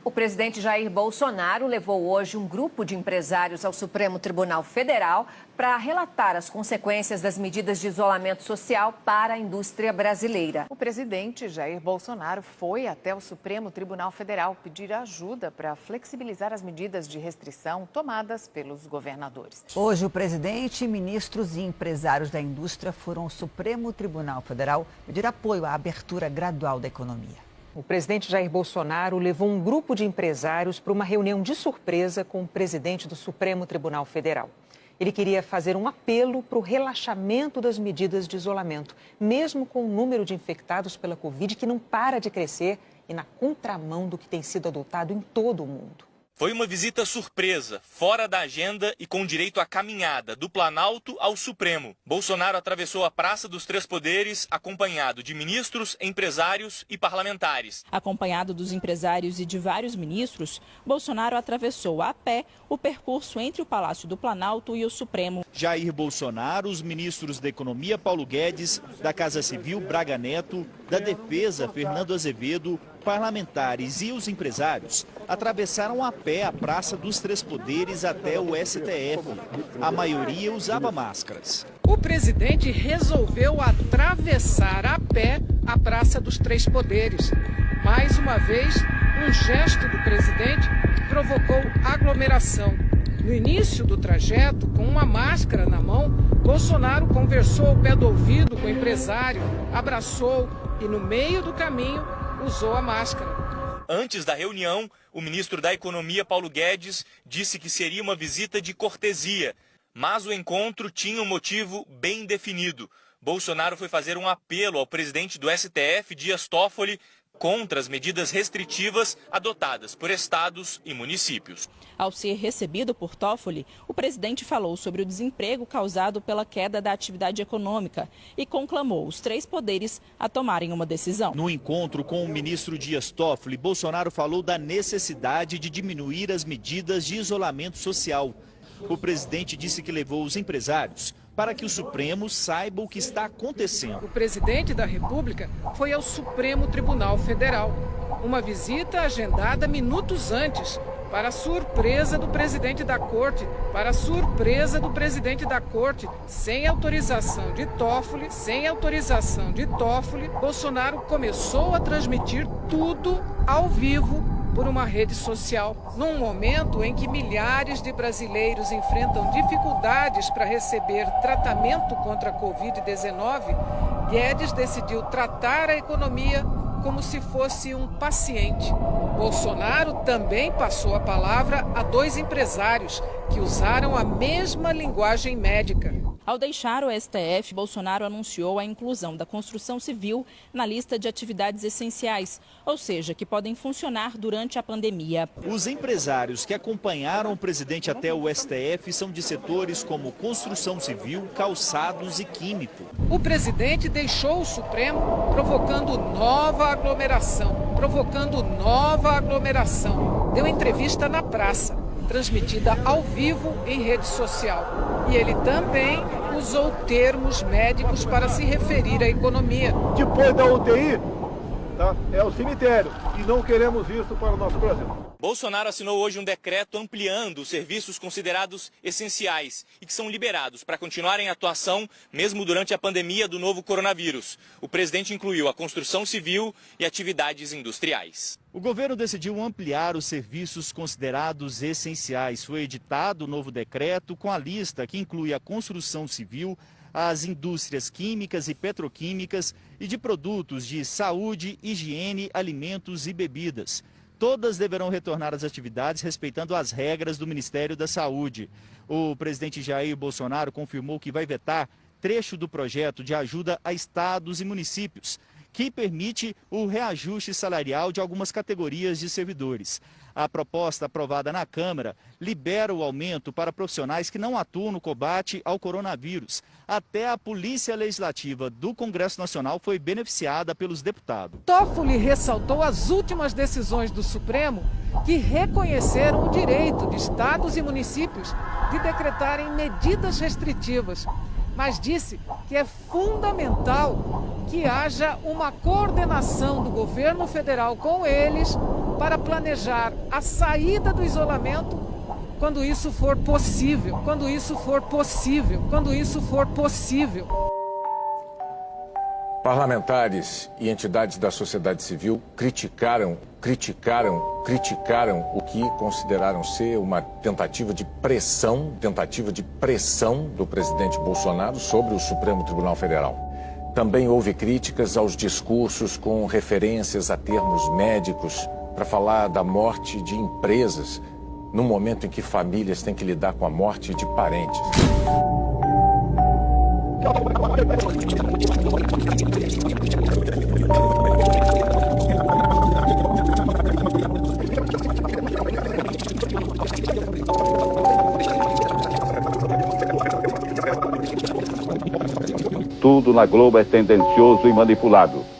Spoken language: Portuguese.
O presidente Jair Bolsonaro levou hoje um grupo de empresários ao Supremo Tribunal Federal para relatar as consequências das medidas de isolamento social para a indústria brasileira. O presidente Jair Bolsonaro foi até o Supremo Tribunal Federal pedir ajuda para flexibilizar as medidas de restrição tomadas pelos governadores. Hoje, o presidente, ministros e empresários da indústria foram ao Supremo Tribunal Federal pedir apoio à abertura gradual da economia. O presidente Jair Bolsonaro levou um grupo de empresários para uma reunião de surpresa com o presidente do Supremo Tribunal Federal. Ele queria fazer um apelo para o relaxamento das medidas de isolamento, mesmo com o número de infectados pela Covid que não para de crescer e na contramão do que tem sido adotado em todo o mundo. Foi uma visita surpresa, fora da agenda e com direito à caminhada do Planalto ao Supremo. Bolsonaro atravessou a Praça dos Três Poderes, acompanhado de ministros, empresários e parlamentares. Acompanhado dos empresários e de vários ministros, Bolsonaro atravessou a pé o percurso entre o Palácio do Planalto e o Supremo. Jair Bolsonaro, os ministros da Economia, Paulo Guedes, da Casa Civil, Braga Neto, da Defesa, Fernando Azevedo, parlamentares e os empresários atravessaram a pé a Praça dos Três Poderes até o STF. A maioria usava máscaras. O presidente resolveu atravessar a pé a Praça dos Três Poderes. Mais uma vez, um gesto do presidente provocou aglomeração. No início do trajeto, com uma máscara na mão, Bolsonaro conversou ao pé do ouvido com o empresário, abraçou e, no meio do caminho, usou a máscara. Antes da reunião, o ministro da Economia, Paulo Guedes, disse que seria uma visita de cortesia. Mas o encontro tinha um motivo bem definido. Bolsonaro foi fazer um apelo ao presidente do STF, Dias Toffoli, contra as medidas restritivas adotadas por estados e municípios. Ao ser recebido por Toffoli, o presidente falou sobre o desemprego causado pela queda da atividade econômica e conclamou os três poderes a tomarem uma decisão. No encontro com o ministro Dias Toffoli, Bolsonaro falou da necessidade de diminuir as medidas de isolamento social. O presidente disse que levou os empresários para que o Supremo saiba o que está acontecendo. O presidente da República foi ao Supremo Tribunal Federal. Uma visita agendada minutos antes, para a surpresa do presidente da Corte, sem autorização de Toffoli, Bolsonaro começou a transmitir tudo ao vivo por uma rede social. Num momento em que milhares de brasileiros enfrentam dificuldades para receber tratamento contra a Covid-19, Guedes decidiu tratar a economia como se fosse um paciente. Bolsonaro também passou a palavra a dois empresários que usaram a mesma linguagem médica. Ao deixar o STF, Bolsonaro anunciou a inclusão da construção civil na lista de atividades essenciais, ou seja, que podem funcionar durante a pandemia. Os empresários que acompanharam o presidente até o STF são de setores como construção civil, calçados e químico. O presidente deixou o Supremo provocando nova aglomeração. Deu entrevista na praça, transmitida ao vivo em rede social. E ele também usou termos médicos para se referir à economia. Depois da UTI, é o cemitério. E não queremos isso para o nosso Brasil. Bolsonaro assinou hoje um decreto ampliando os serviços considerados essenciais e que são liberados para continuar em atuação mesmo durante a pandemia do novo coronavírus. O presidente incluiu a construção civil e atividades industriais. O governo decidiu ampliar os serviços considerados essenciais. Foi editado o novo decreto com a lista que inclui a construção civil, as indústrias químicas e petroquímicas e de produtos de saúde, higiene, alimentos e bebidas. Todas deverão retornar às atividades respeitando as regras do Ministério da Saúde. O presidente Jair Bolsonaro confirmou que vai vetar trecho do projeto de ajuda a estados e municípios, que permite o reajuste salarial de algumas categorias de servidores. A proposta aprovada na Câmara libera o aumento para profissionais que não atuam no combate ao coronavírus. Até a Polícia Legislativa do Congresso Nacional foi beneficiada pelos deputados. Toffoli ressaltou as últimas decisões do Supremo que reconheceram o direito de estados e municípios de decretarem medidas restritivas, mas disse que é fundamental que haja uma coordenação do governo federal com eles para planejar a saída do isolamento quando isso for possível, quando isso for possível, quando isso for possível. Parlamentares e entidades da sociedade civil criticaram o que consideraram ser uma tentativa de pressão do presidente Bolsonaro sobre o Supremo Tribunal Federal. Também houve críticas aos discursos com referências a termos médicos para falar da morte de empresas, num momento em que famílias têm que lidar com a morte de parentes. Tudo na Globo é tendencioso e manipulado.